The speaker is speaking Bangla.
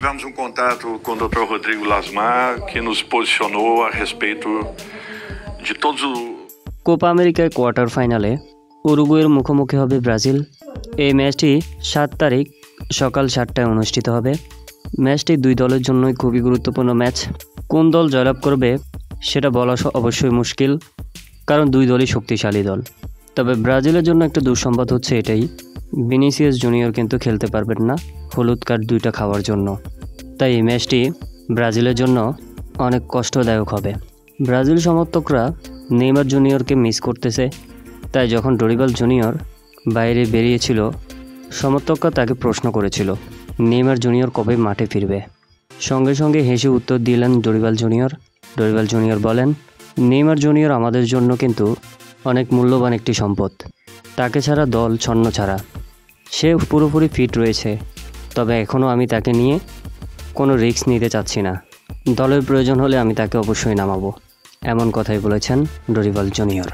Tivemos contato com o Dr. Rodrigo Lasmar, que nos posicionou a respeito de todos os... Copa আমেরিকায় কোয়ার্টার ফাইনালে উরুগুয়ের মুখোমুখি হবে ব্রাজিল। এই ম্যাচটি 7 তারিখ সকাল 7টায় অনুষ্ঠিত হবে। ম্যাচটি দুই দলের জন্যই খুবই গুরুত্বপূর্ণ ম্যাচ। কোন দল জয়লাভ করবে সেটা বলা অবশ্যই মুশকিল, কারণ দুই দলই শক্তিশালী দল। তবে ব্রাজিলের জন্য একটা দুঃসংবাদ হচ্ছে এটাই, ভিনিসিয়াস জুনিয়র কিন্তু খেলতে পারবেন না হলুদ কার্ড 2টা খাওয়ার জন্য। তাই এই ম্যাচটি ব্রাজিলের জন্য অনেক কষ্টদায়ক হবে। ব্রাজিল সমর্থকরা নেইমার জুনিয়রকে মিস করতেছে। তাই যখন ডরিবাল জুনিয়র বাইরে বেরিয়েছিল, সমর্থকরা তাকে প্রশ্ন করেছিল নেইমার জুনিয়র কবে মাঠে ফিরবে। সঙ্গে সঙ্গে হেসে উত্তর দিলেন ডরিবাল জুনিয়র। ডরিবাল জুনিয়র বলেন, নেইমার জুনিয়র আমাদের জন্য কিন্তু অনেক মূল্যবান একটি সম্পদ। তাকে ছাড়া দল ছন্নছাড়া। সে পুরোপুরি ফিট রয়েছে, তবে এখনও আমি তাকে নিয়ে কোনো রিস্ক নিতে চাচ্ছি না। দলের প্রয়োজন হলে আমি তাকে অবশ্যই নামাবো, এমন কথাই বলেছেন ডরিবাল জুনিয়র।